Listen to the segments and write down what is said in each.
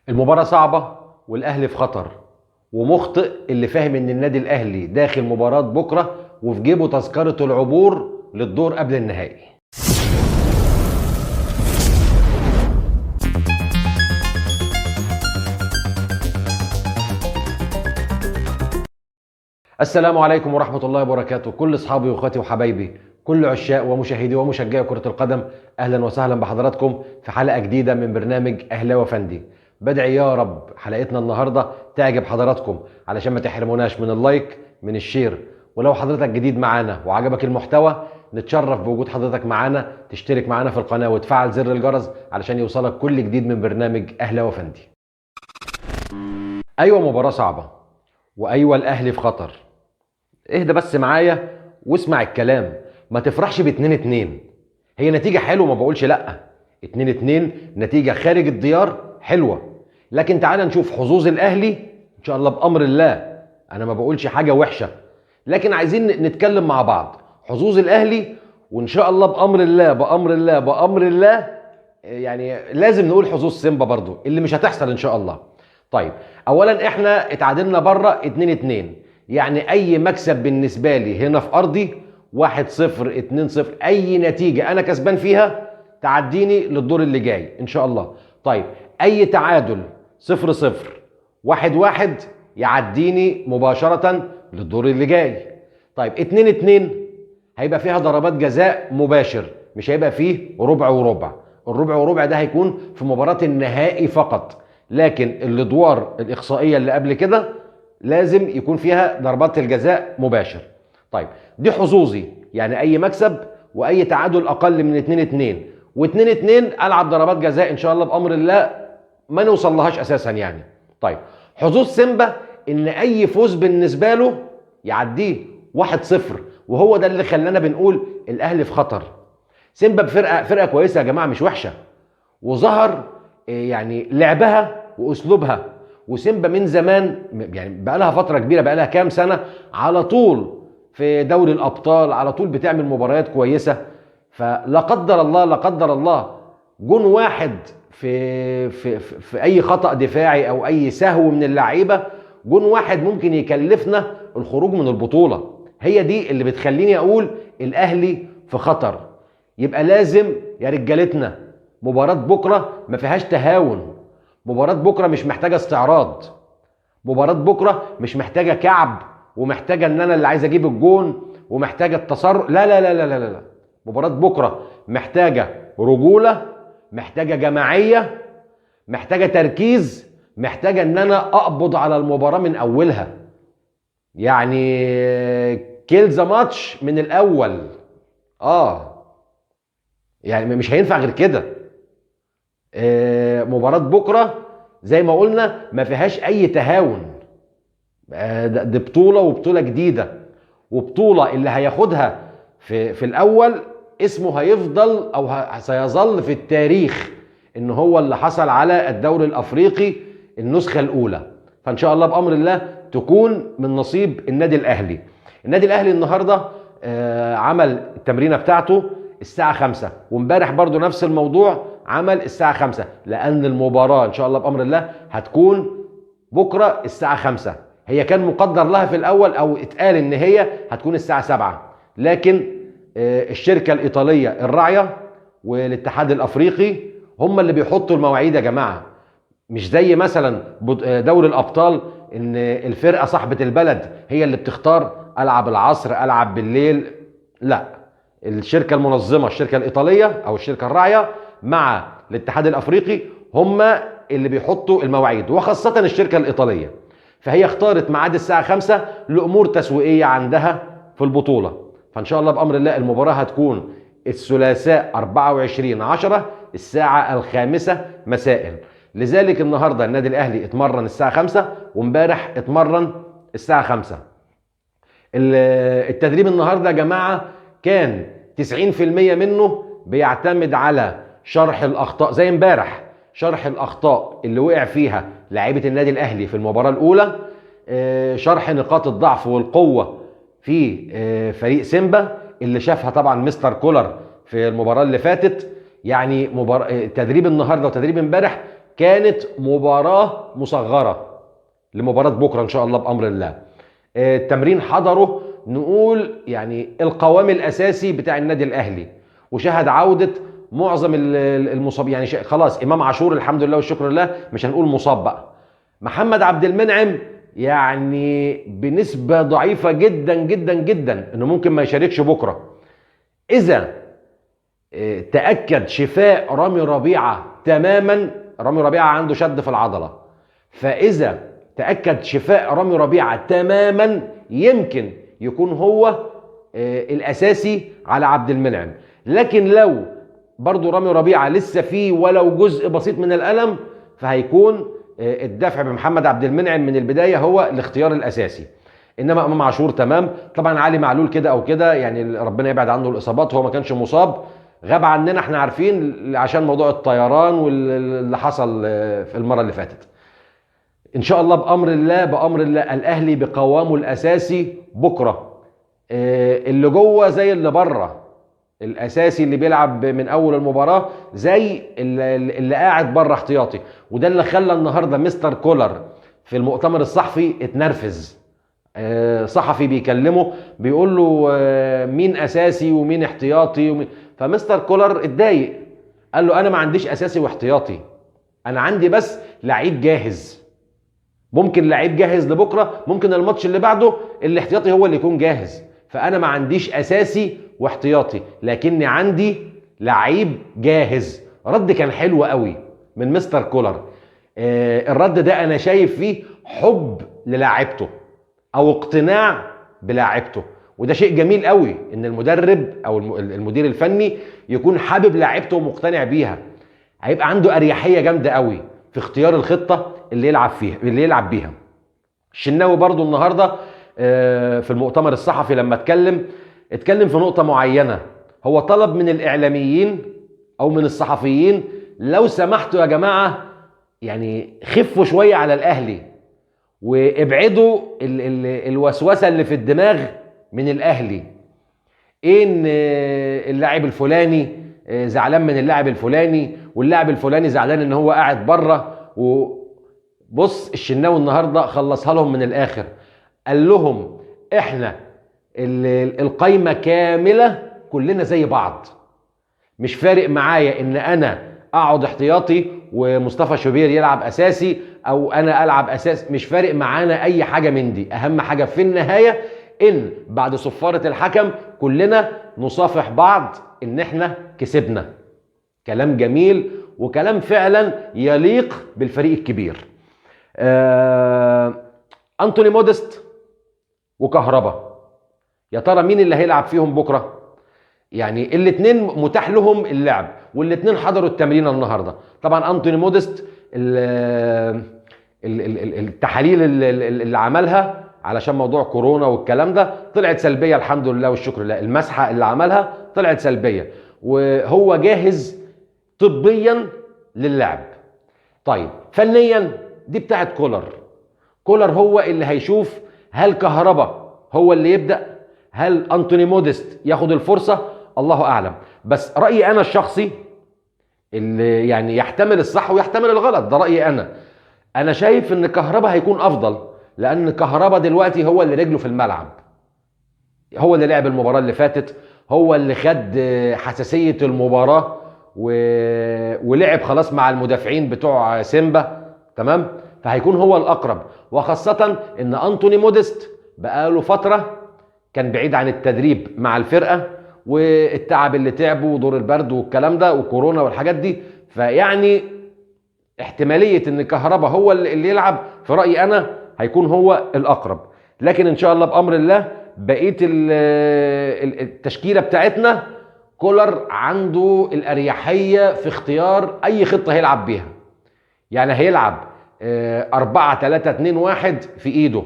المباراة صعبة والأهلي في خطر، ومخطئ اللي فاهم إن النادي الأهلي داخل مباراة بكرة وفي جيبه تذكرة العبور للدور قبل النهائي. السلام عليكم ورحمة الله وبركاته. كل أصحابي وأخواتي وحبايبي، كل عشاق ومشاهدي ومشجعي كرة القدم، أهلا وسهلا بحضراتكم في حلقة جديدة من برنامج أهلاوي فندي. بدعي يا رب حلقتنا النهاردة تعجب حضراتكم علشان ما تحرموناش من اللايك من الشير. ولو حضرتك جديد معانا وعجبك المحتوى، نتشرف بوجود حضرتك معانا، تشترك معانا في القناة وتفعل زر الجرس علشان يوصلك كل جديد من برنامج أهلاوي فندي. أيوة، مباراة صعبة، وأيوة الأهلي في خطر. اهدى بس معايا واسمع الكلام، ما تفرحش ب2-2. هي نتيجة حلوة، ما بقولش لأ. 2-2 نتيجة خارج الديار حلوة، لكن تعال نشوف حظوظ الأهلي إن شاء الله بأمر الله. أنا ما بقولش حاجة وحشة، لكن عايزين نتكلم مع بعض حظوظ الأهلي، وإن شاء الله بأمر الله بأمر الله بأمر الله. يعني لازم نقول حظوظ سيمبا برضو اللي مش هتحصل إن شاء الله. طيب، أولا إحنا اتعادلنا بره 2-2، يعني اي مكسب بالنسبه لي هنا في ارضي 1-0 2-0، اي نتيجه انا كسبان فيها تعديني للدور اللي جاي ان شاء الله. طيب، اي تعادل 0-0 1-1 يعديني مباشره للدور اللي جاي. طيب 2-2 هيبقى فيها ضربات جزاء مباشر، مش هيبقى فيه ربع وربع. الربع وربع ده هيكون في مباراه النهائي فقط، لكن الادوار الاقصائيه اللي قبل كده لازم يكون فيها ضربات الجزاء مباشر. طيب، دي حظوظي، يعني اي مكسب واي تعادل اقل من 2-2 و2-2 العب ضربات جزاء ان شاء الله بامر الله ما نوصل لهاش اساسا يعني. طيب، حظوظ سيمبا ان اي فوز بالنسبه له يعديه 1-0، وهو ده اللي خلانا بنقول الاهلي في خطر. سيمبا بفرقه كويسه يا جماعه، مش وحشه، وظهر يعني لعبها واسلوبها. وسيمبا من زمان، يعني بقى لها فتره كبيره، بقى لها كام سنه على طول في دوري الابطال، على طول بتعمل مباريات كويسه. فلا قدر الله لا قدر الله جون واحد في اي خطا دفاعي او اي سهو من اللعيبه، جون واحد ممكن يكلفنا الخروج من البطوله. هي دي اللي بتخليني اقول الاهلي في خطر. يبقى لازم يا رجالتنا مباراة بكرة ما فيهاش تهاون. مباراة بكرة مش محتاجة استعراض. مباراة بكرة مش محتاجة كعب، ومحتاجة ان انا اللي عايز اجيب الجون، ومحتاجة التصرف. لا لا لا لا لا لا. مباراة بكرة محتاجة رجولة، محتاجة جماعية، محتاجة تركيز، محتاجة ان انا اقبض على المباراة من اولها. يعني كيل ذا ماتش من الاول. يعني مش هينفع غير كده. مباراة بكرة زي ما قلنا ما فيهاش اي تهاون. دي بطولة، وبطولة جديدة، وبطولة اللي هياخدها في الاول اسمه هيفضل او سيظل في التاريخ ان هو اللي حصل على الدوري الافريقي النسخة الاولى. فان شاء الله بامر الله تكون من نصيب النادي الاهلي. النادي الاهلي النهاردة عمل التمرينة بتاعته الساعة 5، وامبارح برضو نفس الموضوع عمل الساعة 5، لأن المباراة إن شاء الله بأمر الله هتكون بكرة الساعة 5. هي كان مقدر لها في الأول أو اتقال إن هي هتكون الساعة 7، لكن الشركة الإيطالية الراعية والاتحاد الأفريقي هم اللي بيحطوا المواعيد يا جماعة. مش زي مثلا دوري الأبطال إن الفرقة صاحبة البلد هي اللي بتختار ألعب العصر ألعب بالليل. لا، الشركة المنظمة الشركة الإيطالية أو الشركة الراعية مع الاتحاد الأفريقي هم اللي بيحطوا المواعيد، وخاصة الشركة الإيطالية. فهي اختارت ميعاد الساعة 5 لأمور تسويقية عندها في البطولة. فإن شاء الله بأمر الله المباراة هتكون الثلاثاء 24/10 الساعة 5 مساء. لذلك النهاردة النادي الأهلي اتمرن الساعة 5، وامبارح اتمرن الساعة 5. التدريب النهاردة يا جماعة كان 90% منه بيعتمد على شرح الأخطاء، زي امبارح شرح الأخطاء اللي وقع فيها لاعيبة النادي الأهلي في المباراة الأولى، شرح نقاط الضعف والقوة في فريق سيمبا اللي شافها طبعا مستر كولر في المباراة اللي فاتت. يعني تدريب النهاردة وتدريب امبارح كانت مباراة مصغرة لمباراة بكرة ان شاء الله بأمر الله. التمرين حضره نقول يعني القوام الاساسي بتاع النادي الاهلي، وشهد عودة معظم المصاب، يعني خلاص امام عاشور الحمد لله والشكر لله، مش هنقول مصاب بقى. محمد عبد المنعم يعني بنسبة ضعيفة جدا جدا جدا انه ممكن ما يشاركش بكرة. اذا تأكد شفاء رامي ربيعة تماما، رامي ربيعة عنده شد في العضلة، فاذا تأكد شفاء رامي ربيعة تماما يمكن يكون هو الاساسي على عبد المنعم. لكن لو برضو رامي ربيعة لسه فيه ولو جزء بسيط من الألم، فهيكون الدفع بمحمد عبد المنعم من البداية هو الاختيار الأساسي. إنما إمام عاشور تمام. طبعا علي معلول كده أو كده يعني ربنا يبعد عنه الإصابات، هو ما كانش مصاب، غاب عننا احنا عارفين عشان موضوع الطيران واللي حصل في المرة اللي فاتت. إن شاء الله بأمر الله بأمر الله الأهلي بقوامه الأساسي بكرة، اللي جوه زي اللي بره، الاساسي اللي بيلعب من اول المباراه زي اللي قاعد بره احتياطي. وده اللي خلى النهارده مستر كولر في المؤتمر الصحفي اتنرفز. صحفي بيكلمه بيقول له مين اساسي ومين احتياطي فمستر كولر اتضايق، قال له انا ما عنديش اساسي واحتياطي، انا عندي بس لعيب جاهز. ممكن لعيب جاهز لبكره، ممكن الماتش اللي بعده الاحتياطي هو اللي يكون جاهز، فانا ما عنديش اساسي واحتياطي لكني عندي لعيب جاهز. رد كان حلو قوي من مستر كولر. الرد ده انا شايف فيه حب للاعيبته او اقتناع بلاعيبته، وده شيء جميل قوي ان المدرب او المدير الفني يكون حابب لاعيبته ومقتنع بيها. هيبقى عنده اريحيه جامده قوي في اختيار الخطه اللي يلعب بيها. الشناوي برضو النهارده في المؤتمر الصحفي لما اتكلم في نقطة معينة. هو طلب من الإعلاميين أو من الصحفيين لو سمحتوا يا جماعة يعني خفوا شوية على الأهلي، وابعدوا الوسوسة اللي في الدماغ من الأهلي. إن اللاعب الفلاني زعلان من اللاعب الفلاني، واللاعب الفلاني زعلان إن هو قاعد بره. وبص الشناوي النهاردة خلصها لهم من الآخر، قال لهم احنا القايمة كاملة كلنا زي بعض، مش فارق معايا ان انا اقعد احتياطي ومصطفى شوبير يلعب اساسي او انا العب اساس، مش فارق معانا اي حاجة من دي. اهم حاجة في النهاية ان بعد صفارة الحكم كلنا نصافح بعض ان احنا كسبنا. كلام جميل وكلام فعلا يليق بالفريق الكبير. أنتوني مودست وكهربا، يا ترى مين اللي هيلعب فيهم بكرة؟ يعني الاثنين متاح لهم اللعب والاثنين حضروا التمرين النهارده. طبعا أنتوني مودست التحاليل اللي عملها علشان موضوع كورونا والكلام ده طلعت سلبية الحمد لله والشكر لله. المسحة اللي عملها طلعت سلبية وهو جاهز طبيا للعب. طيب فنيا دي بتاعت كولر هو اللي هيشوف هل كهربا هو اللي يبدأ، هل أنتوني مودست ياخد الفرصة، الله أعلم. بس رأيي أنا الشخصي اللي يعني يحتمل الصح ويحتمل الغلط، ده رأيي أنا شايف إن كهربا هيكون أفضل، لأن كهربا دلوقتي هو اللي رجله في الملعب، هو اللي لعب المباراة اللي فاتت، هو اللي خد حساسية المباراة ولعب خلاص مع المدافعين بتوع سيمبا، تمام؟ فهيكون هو الأقرب، وخاصة إن أنتوني مودست بقاله فترة كان بعيد عن التدريب مع الفرقة، والتعب اللي تعبه ودور البرد والكلام ده وكورونا والحاجات دي، فيعني احتمالية إن كهربا هو اللي يلعب في رأيي أنا هيكون هو الأقرب. لكن إن شاء الله بأمر الله بقية التشكيلة بتاعتنا كولر عنده الأريحية في اختيار أي خطة هيلعب بيها. يعني هيلعب 4-3-2-1 في إيده،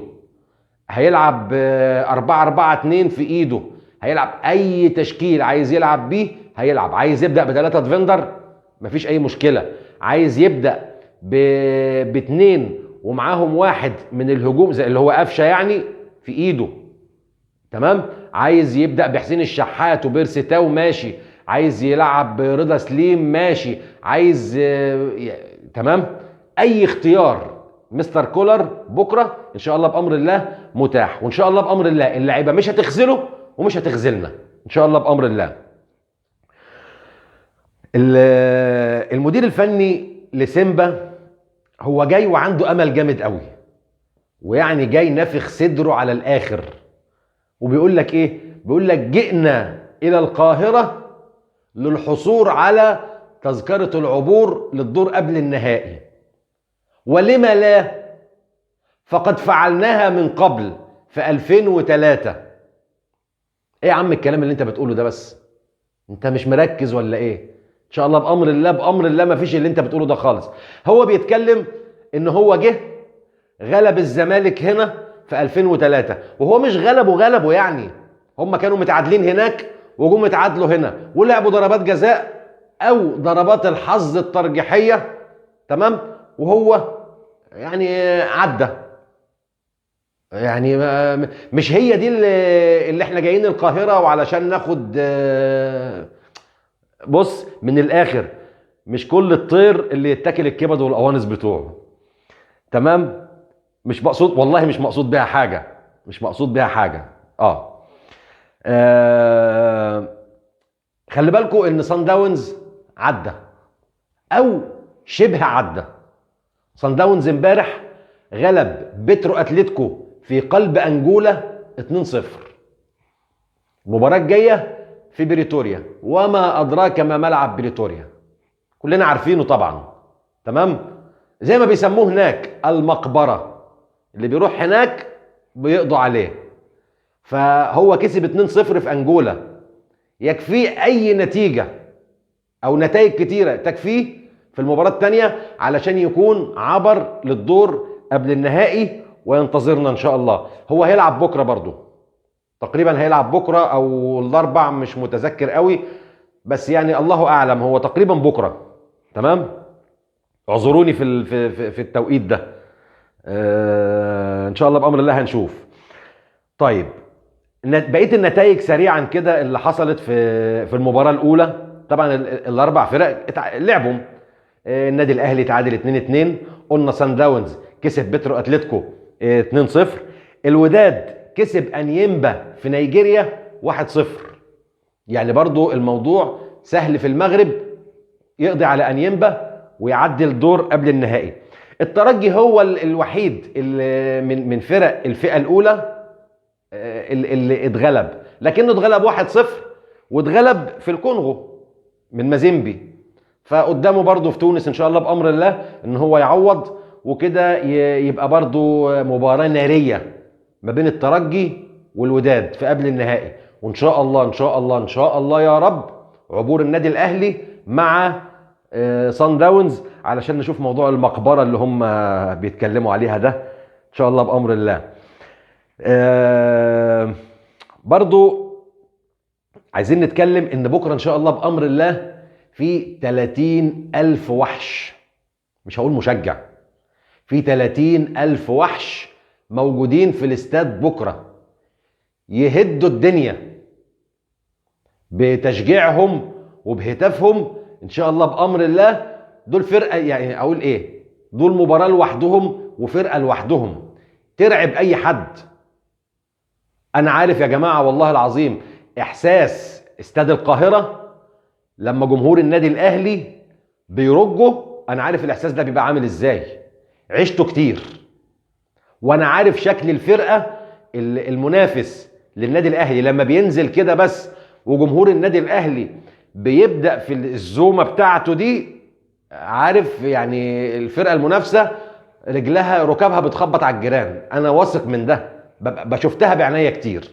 هيلعب 4-4-2 في إيده، هيلعب أي تشكيل عايز يلعب بيه هيلعب. عايز يبدأ ب3 ديفندر مفيش أي مشكلة، عايز يبدأ باتنين ومعاهم واحد من الهجوم زي اللي هو قفشه يعني في ايده، تمام؟ عايز يبدأ بحسين الشحات وبيرسيتاو ماشي، عايز يلعب برضا سليم ماشي، عايز تمام. اي اختيار مستر كولر بكره ان شاء الله بامر الله متاح، وان شاء الله بامر الله اللعيبه مش هتخذله ومش هتخذلنا ان شاء الله بامر الله. المدير الفني لسيمبا هو جاي وعنده امل جامد قوي، ويعني جاي نافخ صدره على الاخر، وبيقول لك ايه؟ بيقول لك جئنا الى القاهره للحصول على تذكره العبور للدور قبل النهائي، ولما لا؟ فقد فعلناها من قبل في 2003. ايه يا عم الكلام اللي انت بتقوله ده؟ بس انت مش مركز ولا ايه؟ ان شاء الله بامر الله بامر الله ما فيش اللي انت بتقوله ده خالص. هو بيتكلم ان هو جه غلب الزمالك هنا في 2003، وهو مش غلبه يعني، هم كانوا متعادلين هناك وجم اتعادلوا هنا ولعبوا ضربات جزاء او ضربات الحظ الترجيحيه، تمام، وهو يعني عدى. يعني مش هي دي اللي احنا جايين القاهره وعلشان ناخد. بص من الاخر، مش كل الطير اللي يتاكل الكبد والقوانص بتوعه، تمام. مش مقصود والله، مش مقصود بيها حاجه، مش مقصود بيها حاجه. خلي بالكم ان صن داونز عدى او شبه عدى. صن داونز امبارح غلب بيترو اتلتيكو في قلب انجولا 2-0. المباراه الجايه في بريتوريا، وما ادراك ما ملعب بريتوريا، كلنا عارفينه طبعا، تمام. زي ما بيسموه هناك المقبره، اللي بيروح هناك بيقضوا عليه. فهو كسب 2-0 في انجولا، يكفيه اي نتيجه او نتائج كتيره تكفيه في المباراه الثانيه علشان يكون عبر للدور قبل النهائي وينتظرنا ان شاء الله. هو هيلعب بكره برضو، تقريبا هيلعب بكره او الاربع، مش متذكر قوي، بس يعني الله اعلم، هو تقريبا بكره، تمام. اعذروني في التوقيت ده. ان شاء الله بامر الله هنشوف. طيب بقيه النتائج سريعا كده اللي حصلت في المباراه الاولى. طبعا الاربع فرق لعبوا. النادي الاهلي تعادل 2-2. قلنا سان داونز كسب بيترو اتلتيكو 2-0. الوداد كسب انيمبا في نيجيريا 1-0. يعني برضو الموضوع سهل في المغرب، يقضي على انيمبا ويعدي الدور قبل النهائي. الترجي هو الوحيد اللي من فرق الفئه الاولى اللي اتغلب، لكنه اتغلب 1-0 واتغلب في الكونغو من مازيمبي. فقدامه برضه في تونس ان شاء الله بامر الله ان هو يعوض، وكده يبقى برضه مباراه ناريه ما بين الترجي والوداد في قبل النهائي. وان شاء الله ان شاء الله ان شاء الله يا رب عبور النادي الاهلي مع صن داونز علشان نشوف موضوع المقبره اللي هم بيتكلموا عليها ده ان شاء الله بامر الله. برضو عايزين نتكلم ان بكره ان شاء الله بامر الله في 30,000 وحش، مش هقول مشجع، في 30,000 وحش موجودين في الاستاد بكره يهدوا الدنيا بتشجيعهم وبهتافهم ان شاء الله بامر الله. دول فرقه، يعني اقول ايه، دول مباراه لوحدهم وفرقه لوحدهم ترعب اي حد. انا عارف يا جماعه والله العظيم احساس استاد القاهره لما جمهور النادي الاهلي بيرجوا، انا عارف الاحساس ده بيبقى عامل ازاي، عشته كتير، وانا عارف شكل الفرقه المنافس للنادي الاهلي لما بينزل كده بس وجمهور النادي الاهلي بيبدا في الزومه بتاعته دي. عارف يعني الفرقه المنافسه رجلها ركابها بتخبط على الجيران، انا واثق من ده، بشوفتها بعناية كتير.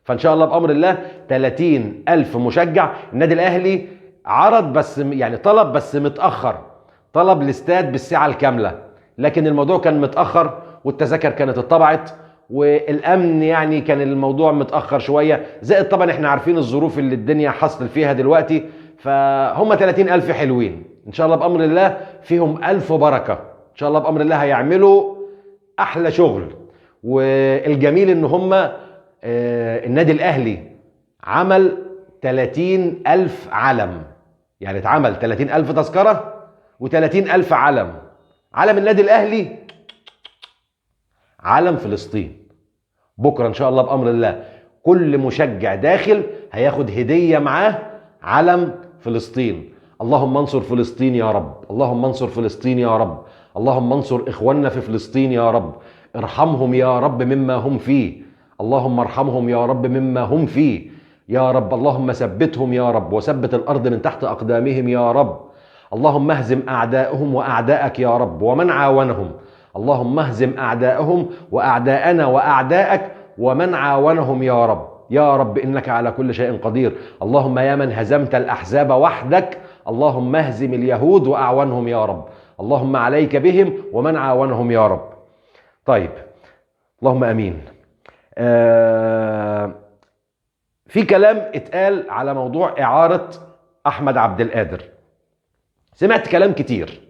فان شاء الله بامر الله 30,000 مشجع. النادي الاهلي عرض بس يعني طلب بس متاخر، طلب الاستاد بالساعه الكامله، لكن الموضوع كان متاخر والتذاكر كانت اتطبعت والامن يعني كان الموضوع متاخر شويه، زائد طبعا احنا عارفين الظروف اللي الدنيا حصل فيها دلوقتي. فهم 30,000 حلوين ان شاء الله بامر الله، فيهم 1000 بركه ان شاء الله بامر الله، هيعملوا احلى شغل. والجميل ان هم النادي الاهلي عمل 30,000 علم، يعني اتعمل 30,000 تذكره و30,000 علم. علم النادي الاهلي، علم فلسطين. بكره ان شاء الله بامر الله كل مشجع داخل هياخد هديه معاه علم فلسطين. اللهم انصر فلسطين يا رب، اللهم انصر فلسطين يا رب، اللهم انصر اخواننا في فلسطين يا رب، ارحمهم يا رب مما هم فيه، اللهم ارحمهم يا رب مما هم فيه يا رب، اللهم ثبتهم يا رب وثبت الارض من تحت اقدامهم يا رب، اللهم اهزم اعداءهم واعداءك يا رب ومن عاونهم، اللهم اهزم اعداءهم واعداءنا واعداءك ومن عاونهم يا رب، يا رب انك على كل شيء قدير. اللهم يا من هزمت الاحزاب وحدك، اللهم اهزم اليهود واعونهم يا رب، اللهم عليك بهم ومن عاونهم يا رب. طيب، اللهم امين. في كلام اتقال على موضوع اعارة احمد عبد القادر. سمعت كلام كتير،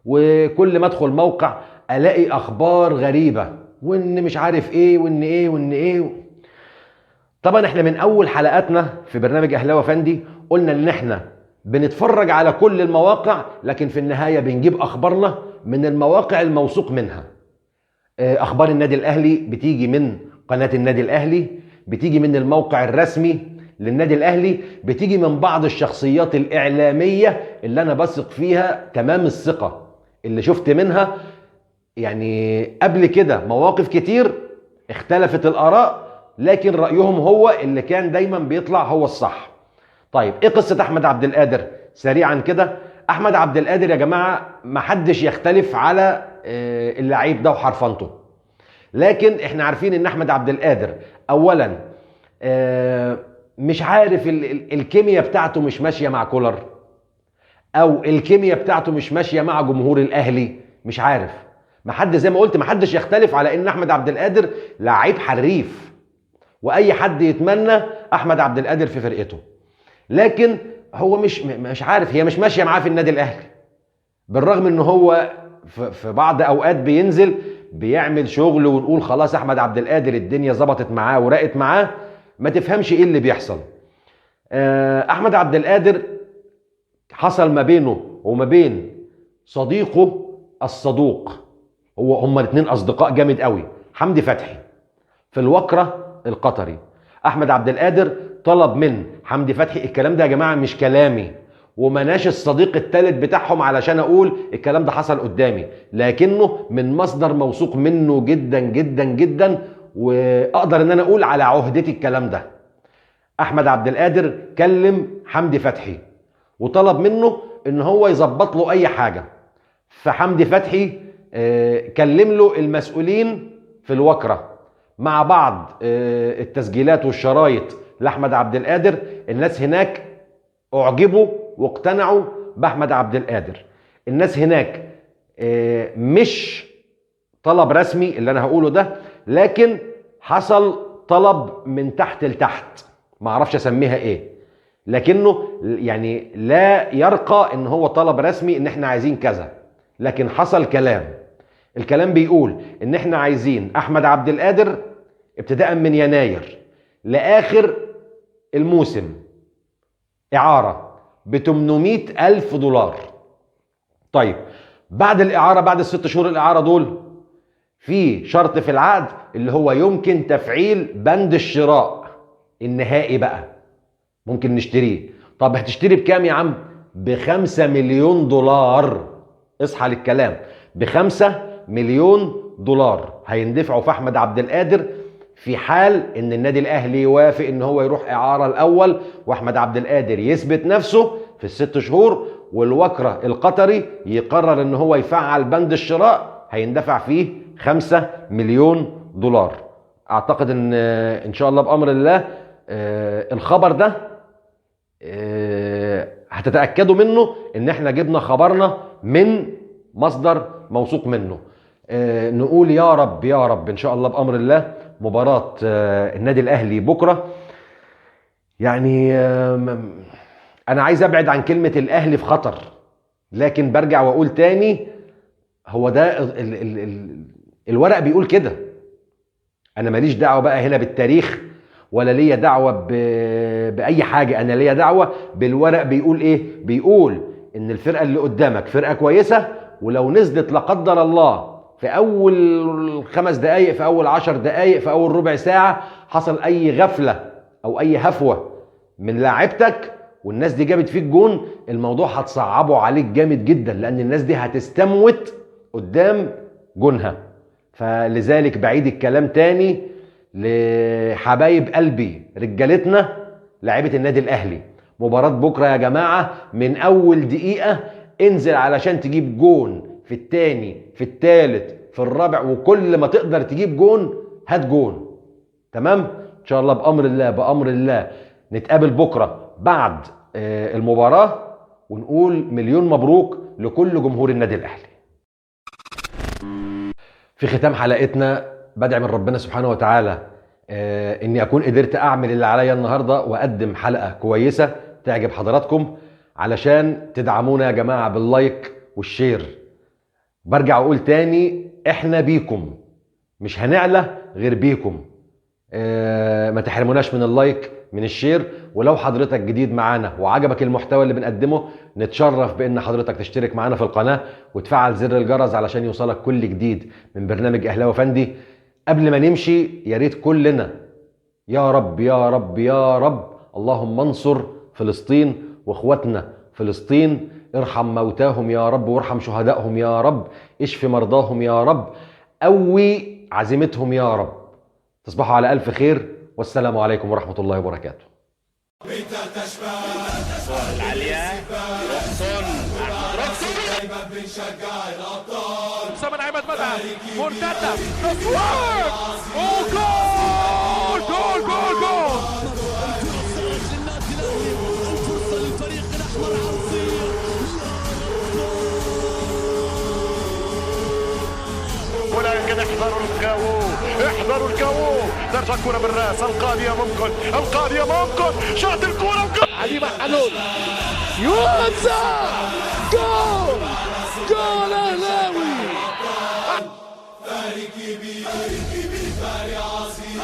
وكل ما ادخل موقع الاقي اخبار غريبة، وان مش عارف ايه وان ايه وان ايه. طبعا احنا من اول حلقاتنا في برنامج اهلاوي فندي قلنا ان احنا بنتفرج على كل المواقع، لكن في النهاية بنجيب اخبارنا من المواقع الموثوق منها. اخبار النادي الاهلي بتيجي من قناة النادي الاهلي، بتيجي من الموقع الرسمي للنادي الاهلي، بتيجي من بعض الشخصيات الاعلامية اللي انا بثق فيها تمام الثقة، اللي شفت منها يعني قبل كده مواقف كتير اختلفت الاراء، لكن رأيهم هو اللي كان دايما بيطلع هو الصح. طيب، ايه قصة احمد عبد القادر سريعا كده؟ احمد عبد القادر يا جماعة محدش يختلف على اللعيب ده وحرفنته، لكن احنا عارفين ان احمد عبد القادر اولا مش عارف الكيمياء بتاعته مش ماشية مع كولر، او الكيمياء بتاعته مش ماشية مع جمهور الاهلي، مش عارف. زي ما قلت محدش يختلف على ان احمد عبد القادر لعيب حريف، واي حد يتمنى احمد عبد القادر في فرقته، لكن هو مش عارف، هي مش ماشيه معاه في النادي الاهلي، بالرغم ان هو في بعض اوقات بينزل بيعمل شغل ونقول خلاص احمد عبد القادر الدنيا ظبطت معاه ورقت معاه، ما تفهمش ايه اللي بيحصل. احمد عبد القادر حصل ما بينه وما بين صديقه الصدوق، هما الاثنين اصدقاء جامد قوي، حمدي فتحي في الوكرة القطري. احمد عبد القادر طلب من حمدي فتحي، الكلام ده يا جماعة مش كلامي، ومناش الصديق الثالث بتاعهم علشان اقول الكلام ده حصل قدامي، لكنه من مصدر موثوق منه جدا جدا جدا، واقدر ان انا اقول على عهدتي الكلام ده. احمد عبد القادر كلم حمدي فتحي وطلب منه ان هو يظبط له اي حاجة، فحمدي فتحي كلم له المسؤولين في الوكرة مع بعض التسجيلات والشرايط لاحمد عبد القادر. الناس هناك اعجبوا واقتنعوا باحمد عبد القادر. الناس هناك مش طلب رسمي اللي انا هقوله ده، لكن حصل طلب من تحت لتحت، ما اعرفش اسميها ايه، لكنه يعني لا يرقى ان هو طلب رسمي ان احنا عايزين كذا، لكن حصل كلام. الكلام بيقول ان احنا عايزين احمد عبد القادر ابتداء من يناير لاخر الموسم اعارة ب800,000 دولار. طيب، بعد الاعارة، بعد ال6 شهور الاعارة دول، في شرط في العقد اللي هو يمكن تفعيل بند الشراء النهائي بقى، ممكن نشتريه. طب هتشتري بكام يا عم؟ ب5 مليون دولار. اصحى للكلام، ب5 مليون دولار هيندفعوا في احمد عبد القادر في حال ان النادي الاهلي يوافق ان هو يروح اعارة الاول، واحمد عبد القادر يثبت نفسه في ال6 شهور، والوكرة القطري يقرر ان هو يفعل بند الشراء، هيندفع فيه 5 مليون دولار. اعتقد ان شاء الله بامر الله الخبر ده هتتأكدوا منه ان احنا جبنا خبرنا من مصدر موثوق منه. نقول يا رب يا رب ان شاء الله بامر الله مباراة النادي الاهلي بكرة. يعني انا عايز ابعد عن كلمة الاهلي في خطر، لكن برجع واقول تاني هو ده الورق بيقول كده. انا ماليش دعوة بقى هنا بالتاريخ، ولا ليا دعوة بأي حاجة، انا ليا دعوة بالورق بيقول ايه. بيقول ان الفرقه اللي قدامك فرقه كويسه، ولو نزلت لا قدر الله في اول 5 دقائق، في اول 10 دقائق، في اول ربع ساعه حصل اي غفله او اي هفوه من لاعبتك والناس دي جابت فيك جون، الموضوع هتصعبه عليك جامد جدا، لان الناس دي هتستموت قدام جونها. فلذلك بعيد الكلام تاني لحبايب قلبي رجالتنا لاعيبه النادي الاهلي، مباراه بكره يا جماعه من اول دقيقه انزل علشان تجيب جون، في الثاني في الثالث في الرابع، وكل ما تقدر تجيب جون هات جون. تمام ان شاء الله بامر الله، بامر الله نتقابل بكره بعد المباراه، ونقول مليون مبروك لكل جمهور النادي الاهلي. في ختام حلقتنا بدعي من ربنا سبحانه وتعالى اني اكون قدرت اعمل اللي عليا النهارده واقدم حلقه كويسه تعجب حضراتكم، علشان تدعمونا يا جماعه باللايك والشير. برجع اقول تاني احنا بيكم، مش هنعلى غير بيكم. ما تحرموناش من اللايك من الشير، ولو حضرتك جديد معانا وعجبك المحتوى اللي بنقدمه نتشرف بان حضرتك تشترك معانا في القناه وتفعل زر الجرس علشان يوصلك كل جديد من برنامج اهلاوي فندي. قبل ما نمشي يا ريت كلنا يا رب يا رب يا رب اللهم انصر فلسطين واخواتنا فلسطين، ارحم موتاهم يا رب وارحم شهدائهم يا رب، اشف مرضاهم يا رب، قوي عزيمتهم يا رب. تصبحوا على ألف خير، والسلام عليكم ورحمة الله وبركاته. العالية روكسون دايما بنشجع الابطال. سامر عماد متعب مرتده تصوير وجول جول جول جول. الفرصة للفريق الاحمر عرضية. ولكن احذروا الكاو، احذروا الكاو. ترجع الكرة بالراس، القاضية ممكن، القاضية ممكن، شاط الكرة علي محلول يوزع جول جول اهلاوي. فريق كبير فريق عظيم